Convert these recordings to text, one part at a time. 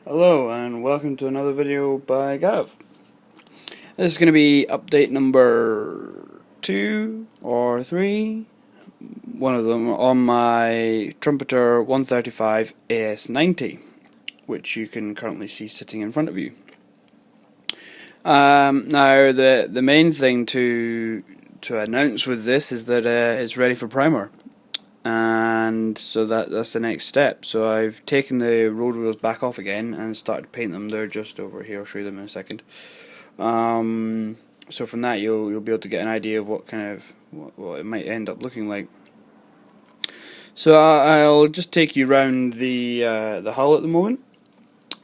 Hello and welcome to another video by Gav. This is going to be update number 2 or 3, one of them, on my Trumpeter 135 AS90, which you can currently see sitting in front of you. Now the main thing to announce with this is that it's ready for primer. And so that's the next step. So I've taken the road wheels back off again and started to paint them. They're just over here. I'll show you them in a second. So from that you'll be able to get an idea of what kind of what it might end up looking like. So I'll just take you around the hull at the moment.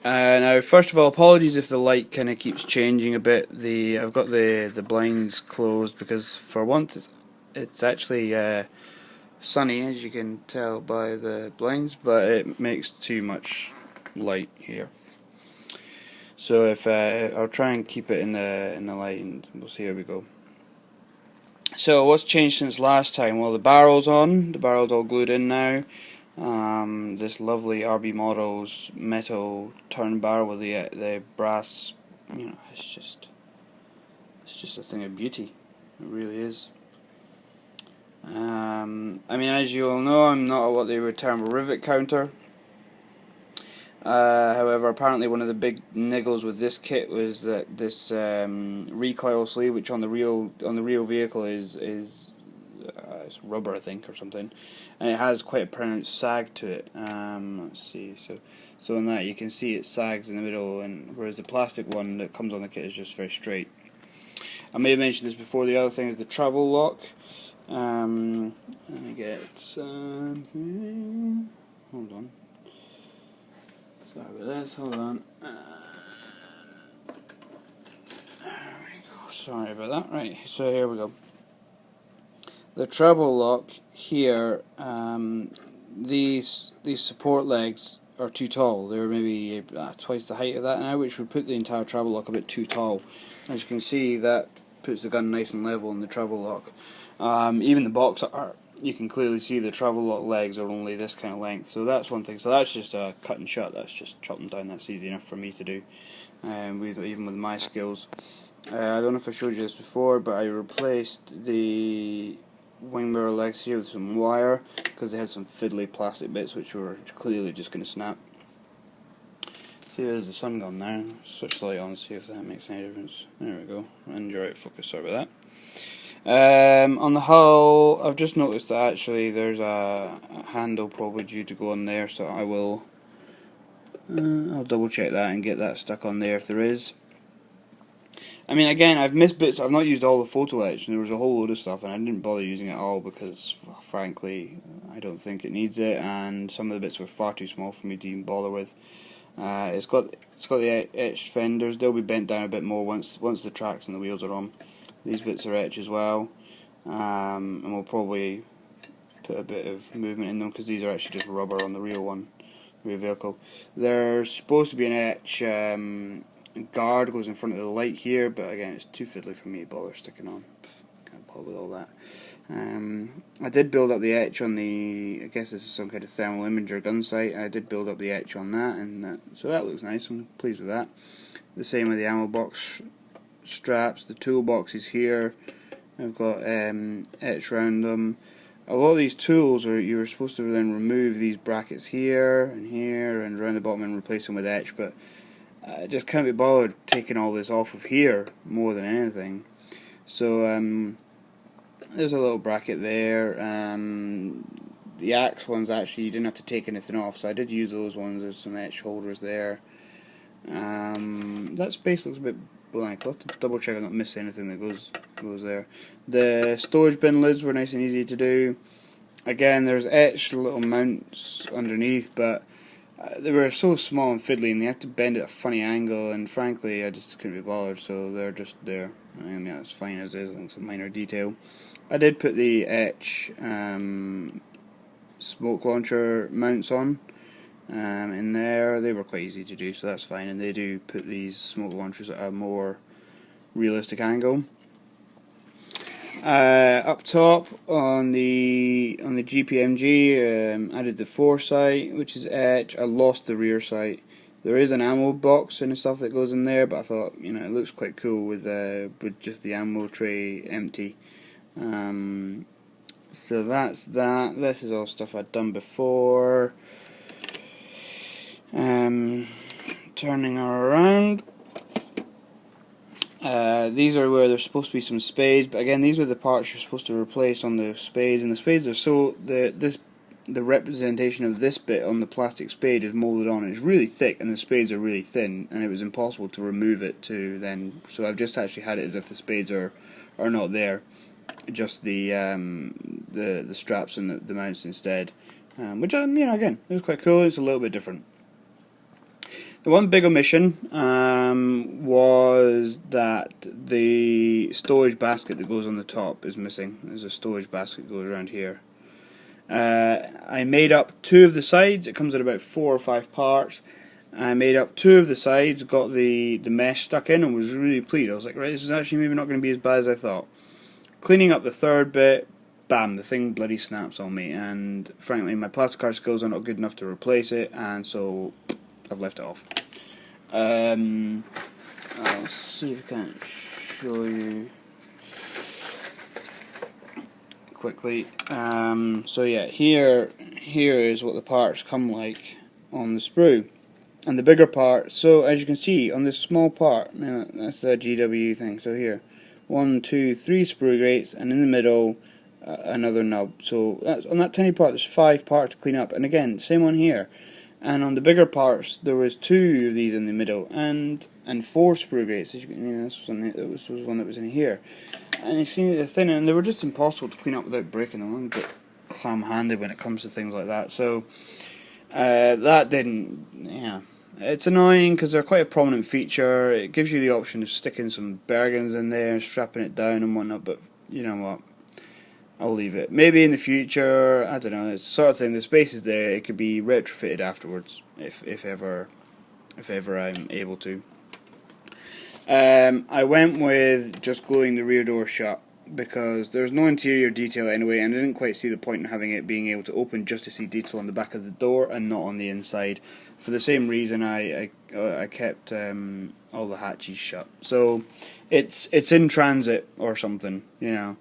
Now, first of all, apologies if the light kind of keeps changing a bit. I've got the blinds closed because for once it's actually sunny, as you can tell by the blinds, but it makes too much light here. So if I'll try and keep it in the light, and we'll see how we go. So what's changed since last time? Well, the barrel's on. The barrel's all glued in now. This lovely RB Models metal turn barrel with the brass. It's just a thing of beauty. It really is. I mean, as you all know, I'm not what they would term a rivet counter. However, apparently one of the big niggles with this kit was that this recoil sleeve, which on the real vehicle is it's rubber, I think, or something, and it has quite a pronounced sag to it. Let's see. So in that you can see it sags in the middle, and whereas the plastic one that comes on the kit is just very straight. I may have mentioned this before. The other thing is the travel lock. Let me get something. Hold on. Sorry about this. Hold on. There we go. Sorry about that. Right. So here we go. The travel lock here. These support legs are too tall. They're maybe twice the height of that now, which would put the entire travel lock a bit too tall. As you can see, that puts the gun nice and level in the travel lock. Even the box art, you can clearly see the travel lock legs are only this kind of length, so that's one thing. So that's just a cut and shut, that's just chop them down, that's easy enough for me to do, even with my skills. I don't know if I showed you this before, but I replaced the wing mirror legs here with some wire, because they had some fiddly plastic bits which were clearly just going to snap. See, there's the sun gone now. Switch the light on, see if that makes any difference. There we go, and you're out of focus, sorry about that. On the hull, I've just noticed that actually there's a handle probably due to go on there, so I'll double check that and get that stuck on there if there is. I mean, again, I've missed bits. I've not used all the photo etch, and there was a whole load of stuff, and I didn't bother using it all because, frankly, I don't think it needs it, and some of the bits were far too small for me to even bother with. It's got the etched fenders. They'll be bent down a bit more once the tracks and the wheels are on. These bits are etched as well, and we'll probably put a bit of movement in them because these are actually just rubber on the real vehicle. There's supposed to be an etch guard goes in front of the light here, but again it's too fiddly for me to bother sticking on. Can't bother with all that. I did build up the etch on the, I guess this is some kind of thermal imager gun sight. I did build up the etch on that, and so that looks nice. I'm pleased with that. The same with the ammo box straps. The toolbox is here. I've got etch around them. A lot of these tools you're supposed to then remove these brackets here and around the bottom and replace them with etch, but I just can't be bothered taking all this off of here more than anything. So there's a little bracket there. The axe ones, actually you didn't have to take anything off, so I did use those ones. There's some etch holders there. That space looks a bit blank. I'll have to double check I've not missed anything that goes there. The storage bin lids were nice and easy to do. Again, there's etched little mounts underneath, but they were so small and fiddly, and they had to bend at a funny angle, and frankly I just couldn't be bothered, so they're just there. I mean, that's fine as is, it's a minor detail. I did put the etch smoke launcher mounts on in there. They were quite easy to do, so that's fine, and they do put these smoke launchers at a more realistic angle. Up top on the GPMG, I did the Foresight, which is etched. I lost the rear sight, There is an ammo box and stuff that goes in there, but I thought, you know, it looks quite cool with just the ammo tray empty. So that's that. This is all stuff I'd done before. Turning her around. These are where there's supposed to be some spades, but again, these are the parts you're supposed to replace on the spades, and the spades are so the representation of this bit on the plastic spade is molded on. It's really thick, and the spades are really thin, and it was impossible to remove it to then. So I've just actually had it as if the spades are not there, just the straps and the mounts instead, which you know, again, it was quite cool. It's a little bit different. The one big omission was that the storage basket that goes on the top is missing. There's a storage basket that goes around here. I made up 2 of the sides. It comes in about 4 or 5 parts. I made up 2 of the sides, got the mesh stuck in, and was really pleased. I was like, right, this is actually maybe not going to be as bad as I thought. Cleaning up the 3rd bit, bam, the thing bloody snaps on me, and frankly my plastic card skills are not good enough to replace it, and so I've left it off. I'll see if I can show you quickly. So yeah, here is what the parts come like on the sprue, and the bigger part. So as you can see on this small part, that's the GW thing. So here, 1, 2, 3 sprue grates, and in the middle another nub. So that's on that tiny part. There's 5 parts to clean up, and again, same one here. And on the bigger parts, there was 2 of these in the middle, and 4 sprue grates. As you can, this was one that was in here. And you see they're thin, and they were just impossible to clean up without breaking them. I'm a bit clam-handed when it comes to things like that. So that didn't. Yeah, it's annoying because they're quite a prominent feature. It gives you the option of sticking some Bergens in there and strapping it down and whatnot. But you know what? I'll leave it. Maybe in the future, I don't know. It's the sort of thing. The space is there. It could be retrofitted afterwards, if ever I'm able to. I went with just gluing the rear door shut because there's no interior detail anyway, and I didn't quite see the point in having it being able to open just to see detail on the back of the door and not on the inside. For the same reason, I kept all the hatches shut. So it's in transit or something, you know.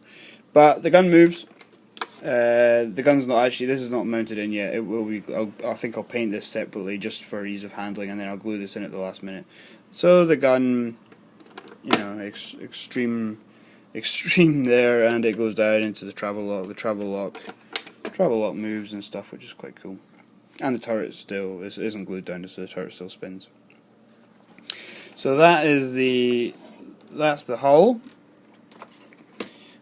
But the gun moves. The gun's not actually. This is not mounted in yet. It will be. I think I'll paint this separately just for ease of handling, and then I'll glue this in at the last minute. So the gun, you know, extreme there, and it goes down into the travel lock. The travel lock moves and stuff, which is quite cool. And the turret still isn't glued down, so the turret still spins. So that's the hull.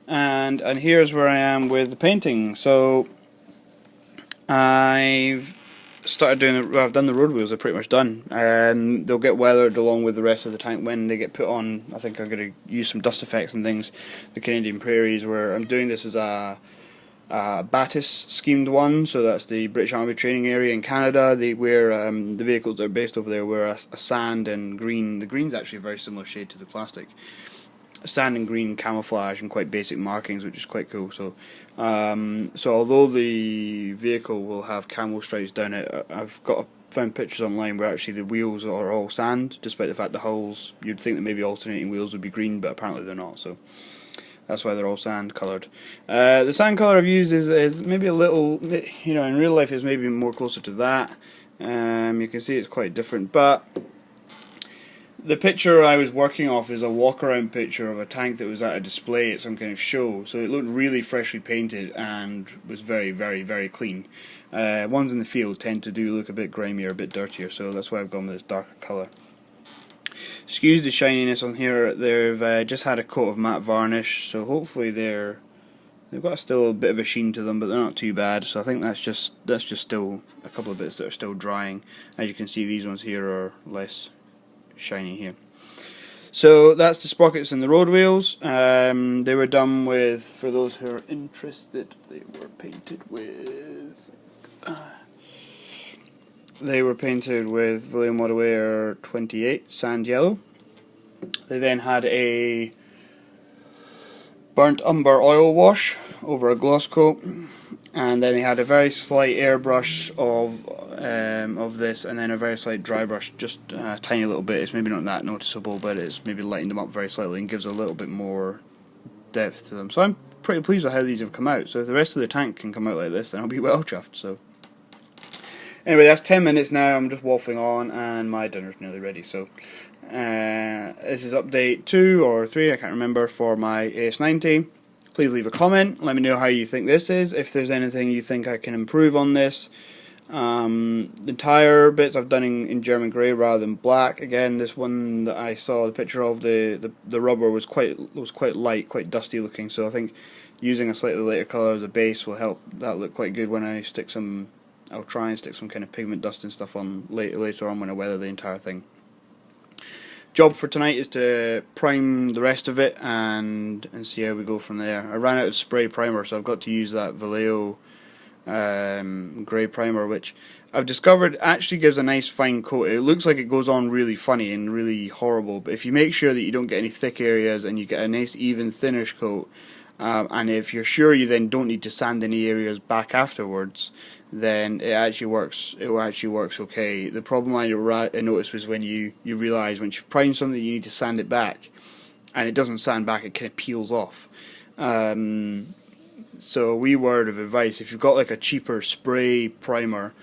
And here's where I am with the painting. So I've started doing. I've done the road wheels. They're pretty much done, and they'll get weathered along with the rest of the tank when they get put on. I think I'm going to use some dust effects and things. The Canadian Prairies, where I'm doing this as a Battis schemed one. So that's the British Army training area in Canada. They wear the vehicles that are based over there wear a sand and green. The green's actually a very similar shade to the plastic. Sand and green camouflage and quite basic markings, which is quite cool. So, so although the vehicle will have camo stripes down it, I've found pictures online where actually the wheels are all sand, despite the fact the hulls, you'd think that maybe alternating wheels would be green, but apparently they're not. So that's why they're all sand coloured. The sand colour I've used is maybe a little, you know, in real life is maybe more closer to that. You can see it's quite different, but the picture I was working off is a walk-around picture of a tank that was at a display at some kind of show, so it looked really freshly painted and was very, very, very clean. Ones in the field tend to look a bit grimier, a bit dirtier, so that's why I've gone with this darker colour. Excuse the shininess on here. They've just had a coat of matte varnish, so hopefully they've got still a bit of a sheen to them, but they're not too bad. So I think that's just still a couple of bits that are still drying. As you can see, these ones here are less shiny here. So that's the sprockets and the road wheels. They were done with, for those who are interested, they were painted with William Waterwear 28 sand yellow. They then had a burnt umber oil wash over a gloss coat, and then they had a very slight airbrush of of this, and then a very slight dry brush, just a tiny little bit. It's maybe not that noticeable, but it's maybe lightened them up very slightly and gives a little bit more depth to them. So I'm pretty pleased with how these have come out. So if the rest of the tank can come out like this, then I'll be well chuffed. So anyway, that's 10 minutes now. I'm just waffling on, and my dinner's nearly ready. So this is update 2 or 3, I can't remember, for my AS90. Please leave a comment. Let me know how you think this is. If there's anything you think I can improve on this. The tire bits I've done in German grey rather than black. Again, this one that I saw the picture of, the rubber was quite light, quite dusty looking. So I think using a slightly lighter colour as a base will help that look quite good when I stick some. I'll try and stick some kind of pigment dust and stuff on later on when I weather the entire thing. Job for tonight is to prime the rest of it and see how we go from there. I ran out of spray primer, so I've got to use that Vallejo grey primer, which I've discovered actually gives a nice fine coat. It looks like it goes on really funny and really horrible, but if you make sure that you don't get any thick areas and you get a nice even thinnish coat, and if you're sure you then don't need to sand any areas back afterwards, then it actually works. It actually works okay. The problem I noticed was when you realise once you've primed something you need to sand it back, and it doesn't sand back, it kind of peels off. So a wee word of advice: if you've got like a cheaper spray primer,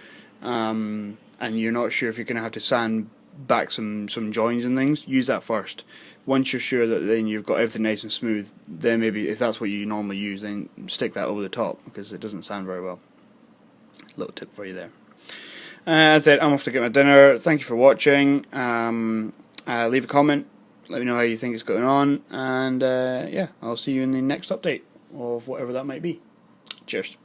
and you're not sure if you're going to have to sand back some joins and things, use that first. Once you're sure that then you've got everything nice and smooth, then maybe if that's what you normally use, then stick that over the top, because it doesn't sand very well. Little tip for you there. As I said, I'm off to get my dinner. Thank you for watching. Leave a comment, let me know how you think it's going on, and yeah, I'll see you in the next update of whatever that might be. Cheers.